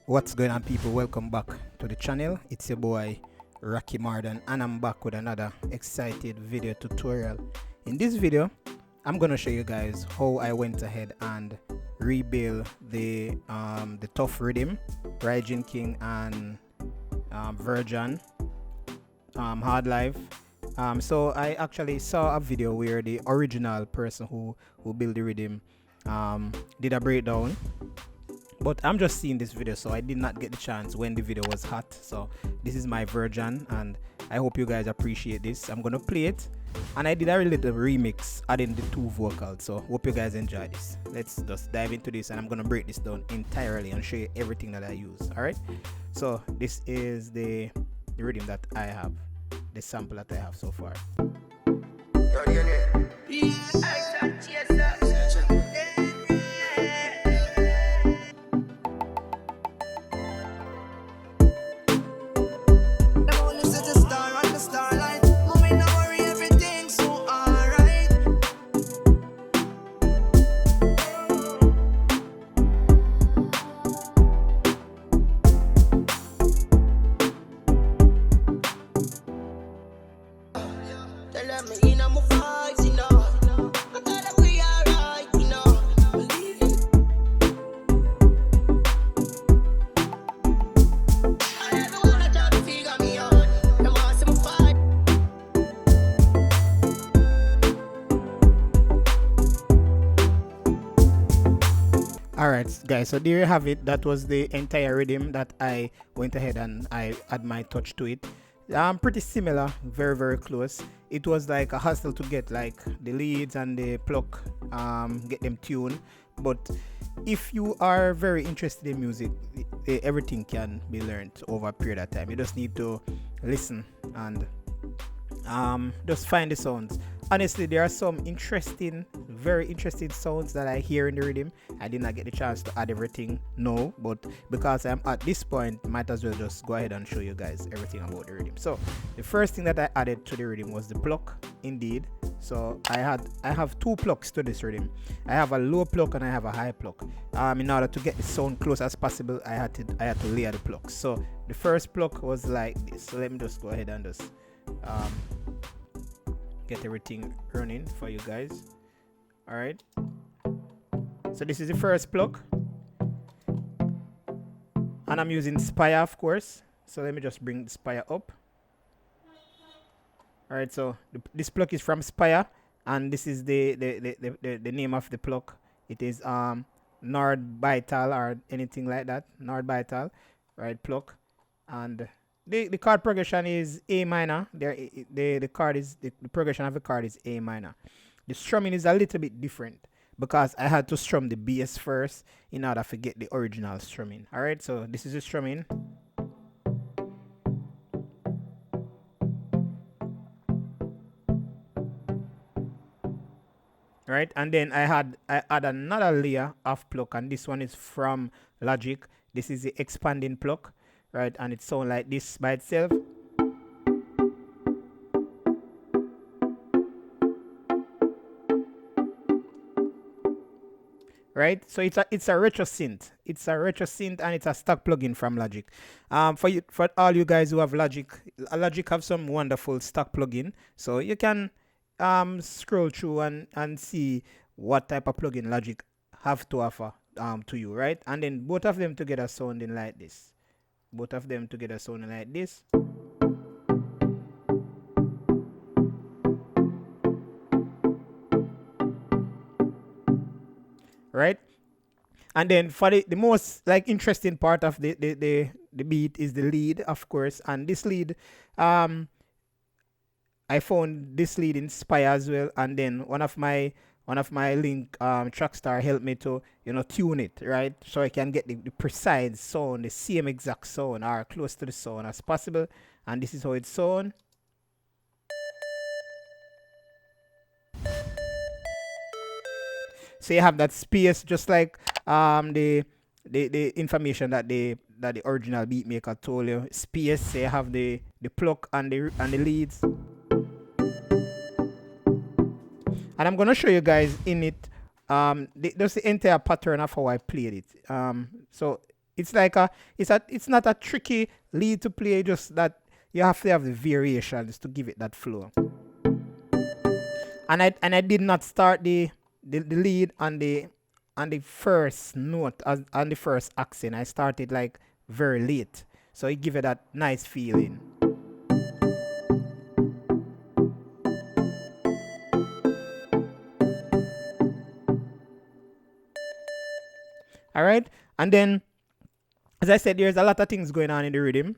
What's going on, people? Welcome back to the channel. It's your boy Raquemardon, and I'm back with another excited video tutorial. In this video, I'm gonna show you guys how I went ahead and rebuild the tough rhythm, Rygin King and Virgin Hard Life. So I actually saw a video where the original person who built the rhythm did a breakdown, but I'm just seeing this video, so I did not get the chance when the video was hot. So this is my version, and I hope you guys appreciate this. I'm gonna play it, and I did a little remix adding the two vocals, so hope you guys enjoy this. Let's just dive into this, and I'm gonna break this down entirely and show you everything that I use. All right, so this is the rhythm that I have, the sample that I have so far. Alright guys, so there you have it. That was the entire rhythm that I went ahead and I add my touch to it. Pretty similar, very close. It was like a hustle to get like the leads and the pluck, get them tuned. But if you are very interested in music, everything can be learned over a period of time. You just need to listen and just find the sounds. Honestly, there are some very interesting sounds that I hear in the rhythm. I did not get the chance to add everything, no, but because I'm at this point, might as well just go ahead and show you guys everything about the rhythm. So the first thing that I added to the rhythm was the pluck, indeed. So I have two plucks to this rhythm. I have a low pluck and I have a high pluck. In order to get the sound close as possible, I had to layer the plucks. So the first pluck was like this. So let me just go ahead and just get everything running for you guys. All right, so this is the first pluck, and I'm using Spire, of course. So let me just bring the Spire up. All right, so this pluck is from Spire, and this is the name of the pluck. It is Nord Vital or anything like that. Nord Vital, right? Pluck, and the chord progression is A minor. The progression of the chord is A minor. The strumming is a little bit different because I had to strum the bass first in order to get the original strumming. All right, so this is the strumming. Right, and then I add another layer of pluck, and this one is from Logic. This is the expanding pluck, right, and it sounds like this by itself. Right, so it's a retro synth. It's a retro synth, and it's a stock plugin from Logic. For all you guys who have Logic, Logic have some wonderful stock plugin, so you can scroll through and see what type of plugin Logic have to offer to you, right? And then both of them together sounding like this. Both of them together sounding like this. Right, and then for the most like interesting part of the beat is the lead, of course, and this lead I found this lead in Spire as well, and then one of my link Trackstar helped me to tune it, right, so I can get the precise sound, the same exact sound or close to the sound as possible. And this is how it sounds. So you have that space, just like the information that the original beat maker told you. Space. So you have the pluck and the leads. And I'm gonna show you guys in it that's the entire pattern of how I played it. So It's like it's not a tricky lead to play, just that you have to have the variations to give it that flow. And I did not start the lead on the first note, on the first accent. I started like very late, so it give it that nice feeling. All right, and then as I said, there's a lot of things going on in the rhythm.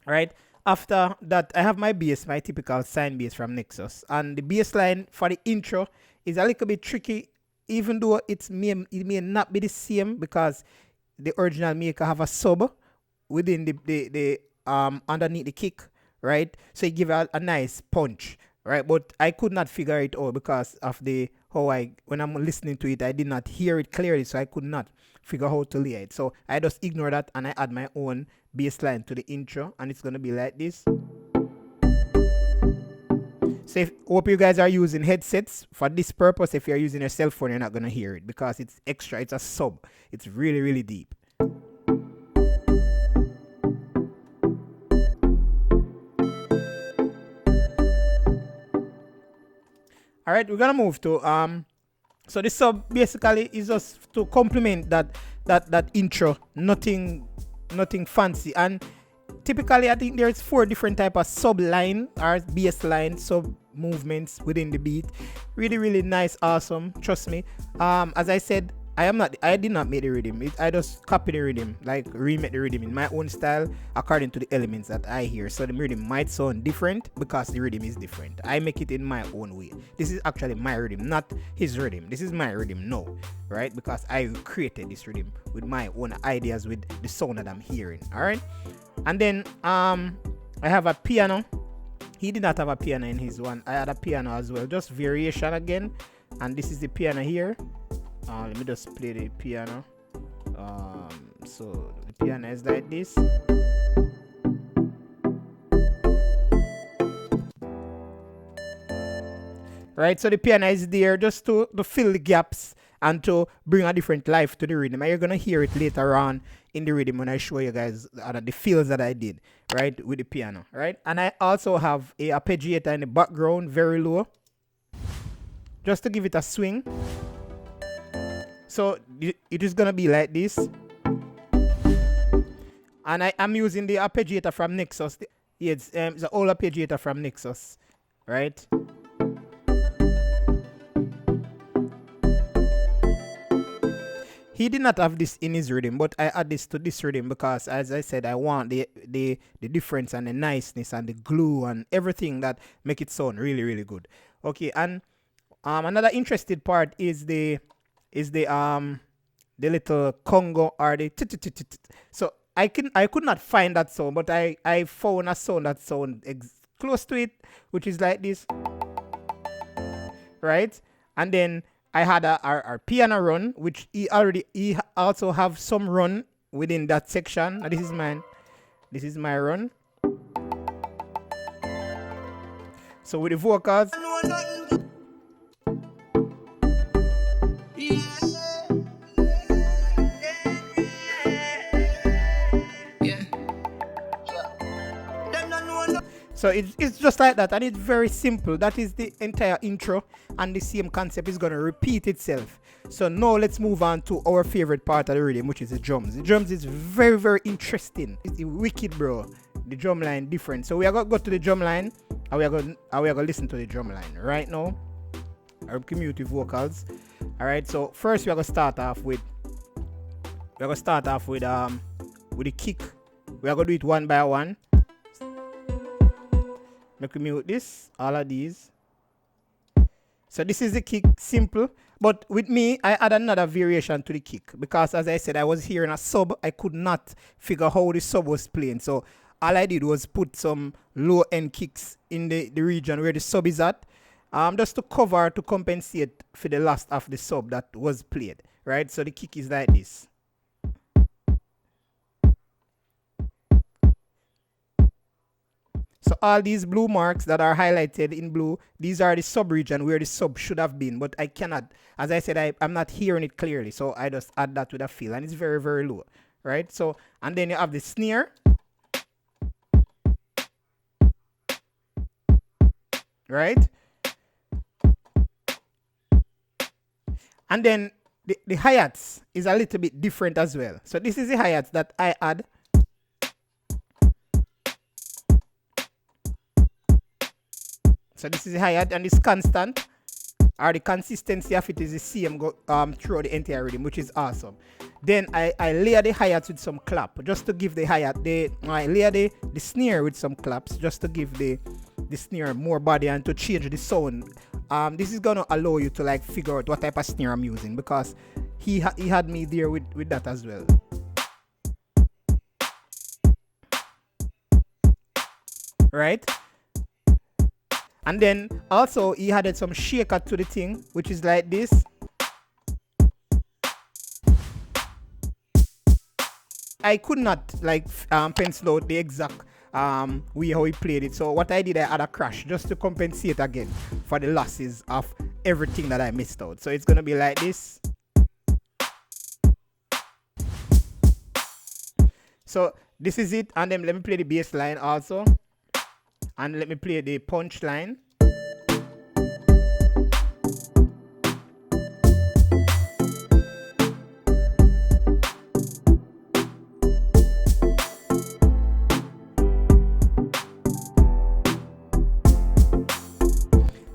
All right. After that, I have my bass, my typical sine bass from Nexus, and the bass line for the intro is a little bit tricky, even though it may not be the same because the original maker have a sub within the underneath the kick, right? So it give a nice punch, right? But I could not figure it out because of the how when I'm listening to it, I did not hear it clearly, so I could not figure out how to lay it. So I just ignore that and I add my own bass line to the intro, and it's gonna be like this. So hope you guys are using headsets for this purpose. If you're using your cell phone, you're not gonna hear it because it's extra. It's a sub. It's really, really deep. All right, we're gonna move to so the sub basically is just to complement that intro. Nothing fancy. And typically I think there's 4 different type of sub line or bass line sub movements within the beat. Really, really nice, awesome. Trust me. As I said, I did not make the rhythm. I just copy the rhythm, like remake the rhythm in my own style according to the elements that I hear. So the rhythm might sound different because the rhythm is different. I make it in my own way. This is actually my rhythm, not his rhythm. This is my rhythm now, right? Because I created this rhythm with my own ideas, with the sound that I'm hearing. All right, and then I have a piano. He did not have a piano in his one. I had a piano as well, just variation again. And this is the piano here. Let me just play the piano. So the piano is like this. Right, so the piano is there just to fill the gaps and to bring a different life to the rhythm. And you're gonna hear it later on in the rhythm when I show you guys the fills that I did, right, with the piano, right? And I also have a arpeggiator in the background, very low, just to give it a swing. So it is gonna be like this, and I'm using the arpeggiator from Nexus. It's an old arpeggiator from Nexus, right? He did not have this in his rhythm, but I add this to this rhythm because, as I said, I want the difference and the niceness and the glue and everything that make it sound really, really good. Okay, and another interesting part is the little Congo or the so I could not find that sound, but I found a sound that sound close to it, which is like this, right? And then I had our piano run, which he also have some run within that section. This is mine. This is my run. So with the vocals. So it's just like that, and it's very simple. That is the entire intro, and the same concept is going to repeat itself. So now let's move on to our favorite part of the rhythm, which is the drums. The drums is very, very interesting. It's wicked, bro. The drum line different. So we are going to go to the drum line, and we are going to listen to the drum line right now. Our cumulative vocals. All right. So first we are going to start off with the kick. We are going to do it one by one. Make me mute this, all of these. So this is the kick, simple. But with me, I add another variation to the kick because, as I said, I was hearing a sub. I could not figure how the sub was playing. So all I did was put some low end kicks in the region where the sub is at, just to compensate for the last of the sub that was played, right? So the kick is like this. So all these blue marks that are highlighted in blue, these are the sub-region where the sub should have been, but I cannot, as I said, I'm not hearing it clearly, so I just add that with a fill, and it's very, very low, right? So, and then you have the snare, right? And then the hi-hats is a little bit different as well. So this is the hi-hats that I add. So this is the hi-hat, and it's constant, or the consistency of it is the same throughout the entire rhythm, which is awesome. Then I layer the hi-hats with some clap, just to give the hi-hat, I layer the snare with some claps, just to give the snare more body and to change the sound. This is gonna allow you to like figure out what type of snare I'm using, because he had me there with that as well. Right? And then also he added some shaker to the thing, which is like this. I could not like pencil out the exact way how he played it. So what I did, I had a crash just to compensate again for the losses of everything that I missed out. So it's gonna be like this. So this is it, and then let me play the bass line also, and let me play the punch line.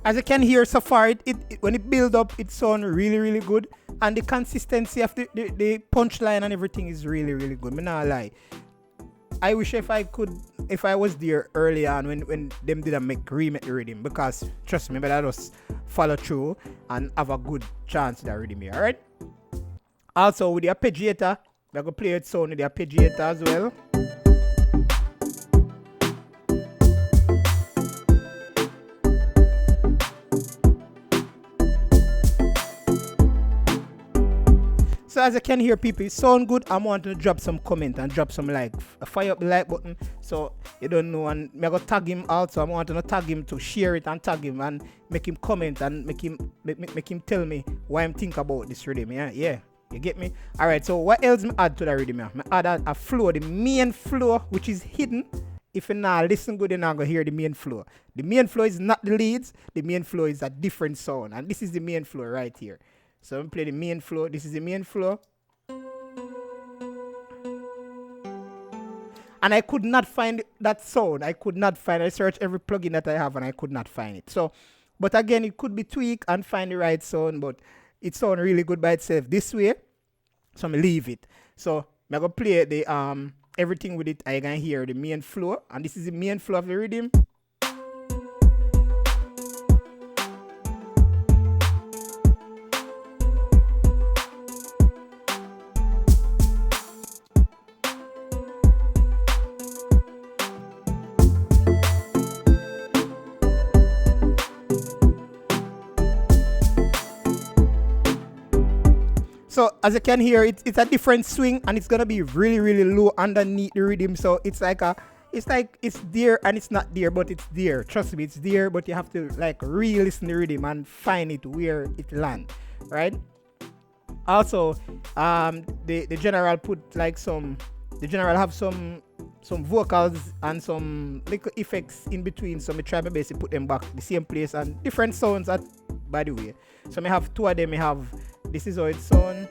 As you can hear so far, it when it builds up, it sounds really, really good. And the consistency of the punch line and everything is really, really good. Me not lie. I wish if I was there early on when them didn't remake the rhythm, because trust me, but I just follow through and have a good chance to that rhythm here, alright? Also with the arpeggiator, we're gonna play it sound with the arpeggiator as well. So as you can hear, people, it sound good. I want to drop some comment and drop some like, fire up the like button. So you don't know, and I'm gonna tag him also. I want to tag him to share it and tag him and make him comment and make him tell me what I'm think about this rhythm. Yeah, you get me? All right. So what else me add to the rhythm? I add a flow, the main flow, which is hidden. If you not listen good, you're not gonna hear the main flow. The main flow is not the leads. The main flow is a different sound, and this is the main flow right here. So I'm play the main flow. This is the main flow. And I could not find that sound. I searched every plugin that I have and I could not find it. So, but again, it could be tweaked and find the right sound, but it sounds really good by itself this way. So I'm leave it. So I'm gonna play the everything with it. I can hear the main flow, and this is the main flow of the rhythm. So as you can hear, it's a different swing, and it's gonna be really, really low underneath the rhythm. So it's like it's there and it's not there, but it's there. Trust me, it's there, but you have to like re-listen the rhythm and find it where it lands, right? Also, the general put like the general have some vocals and some little effects in between. So me try my best to put them back the same place and different sounds by the way. So me have two of them. Me have, this is how it sounds.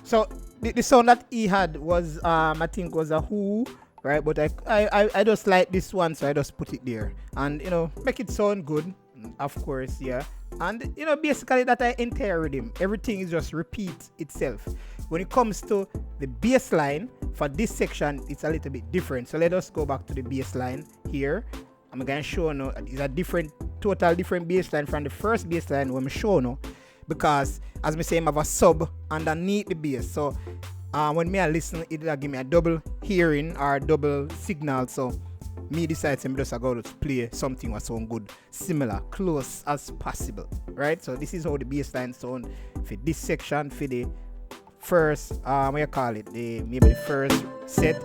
So the sound that he had was I think was a who, right? But I just like this one, so I just put it there, and make it sound good, of course, yeah. And basically that entire rhythm, everything is just repeat itself. When it comes to the bass line for this section, it's a little bit different. So let us go back to the bass line here. I'm gonna show you it's a total different bass line from the first bass line when I'm showing you, because as me say, I have a sub underneath the bass. So when I listen, it'll give me a double hearing or double signal. So me decide to just go to play something that sound good, similar, close as possible, right? So this is how the bass line sound for this section, for first what you call it, maybe the first set.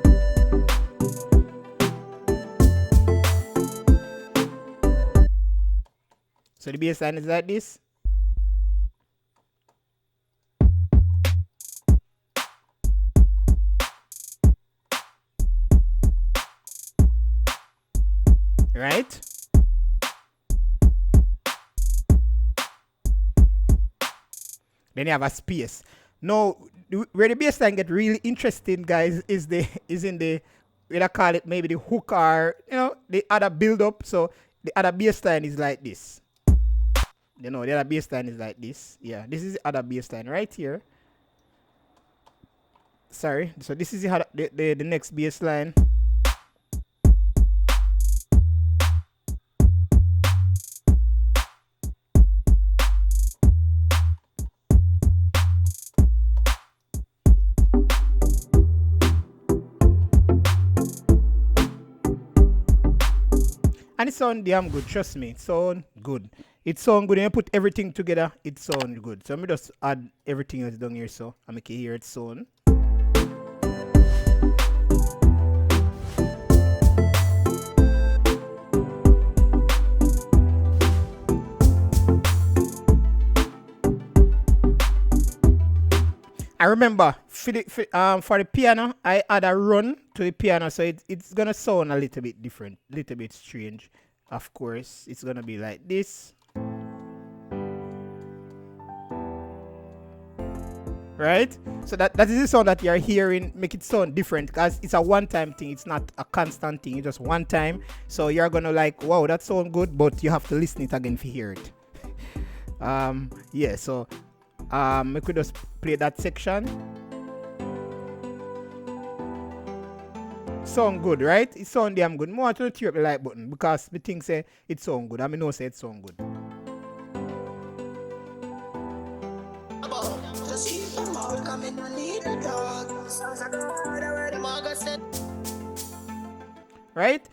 So the bass line is like this. Right? Then you have a space. Now, where the bass line get really interesting, guys, is in the, what I call it, maybe the hook or, the other build up. So the other bass line is like this. The other bass line is like this. Yeah, this is the other bass line right here. Sorry. So this is the next bass line. And it sound damn good, trust me. It sound good. It sound good. When you put everything together, it sound good. So I'm just add everything else down here so I make it hear it sound. I remember for the piano, I add a run to the piano, so it's gonna sound a little bit different, little bit strange. Of course, it's gonna be like this, right? So that is the sound that you're hearing. Make it sound different because it's a one-time thing. It's not a constant thing. It's just one time. So you're gonna like, wow, that sounds good, but you have to listen it again to hear it. Yeah. So we could just play that section. Sound good, right? It sound damn good. More to tear up the like button because the thing say it sound good. I mean, no say it sound good. Right?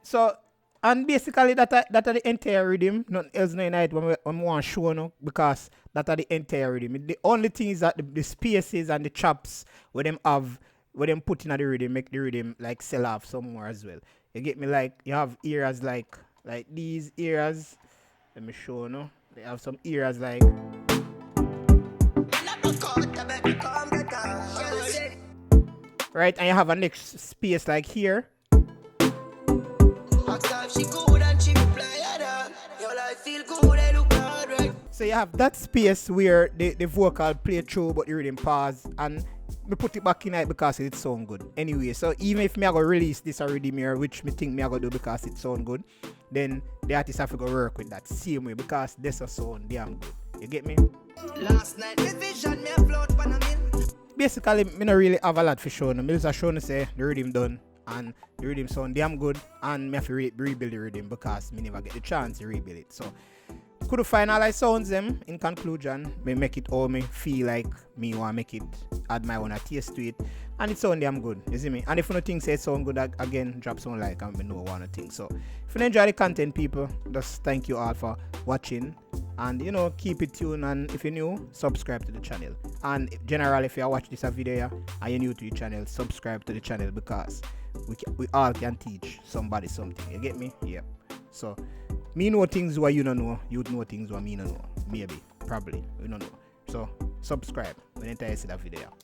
So, and basically that are the entire rhythm. Nothing else no night when we want to show no, because that are the entire rhythm. The only thing is that the spaces and the chops where them put in the rhythm make the rhythm like sell off somewhere as well. You get me? Like you have eras like these eras. Let me show no. They have some eras like right, and you have a next space like here. So you have that space where the vocal play through but the rhythm pause, and me put it back in it because it sound good. Anyway, so even if me I go release this already here, which me think me I go do because it sound good, then the artist have to go work with that same way because this a sound damn good. You get me? Last night vision me float panamil. Basically, me not really have a lot for showing. Me just showing say the rhythm done and the rhythm sound damn good, and me have to rebuild the rhythm because me never get the chance to rebuild it. So could finalize sounds them in conclusion, me make it all me feel like me want make it, add my own taste to it, and it sound damn good, you see me? And if you think say it sound good, again, drop some like and me know one thing. So if you enjoy the content, people, just thank you all for watching, and keep it tuned, and if you're new, subscribe to the channel. And generally, if you watch this video and you're new to the channel, subscribe to the channel because we all can teach somebody something, you get me? Yep. So me know things what you don't know, you know things what me don't know. Maybe, probably, you don't know. So subscribe when you see that video.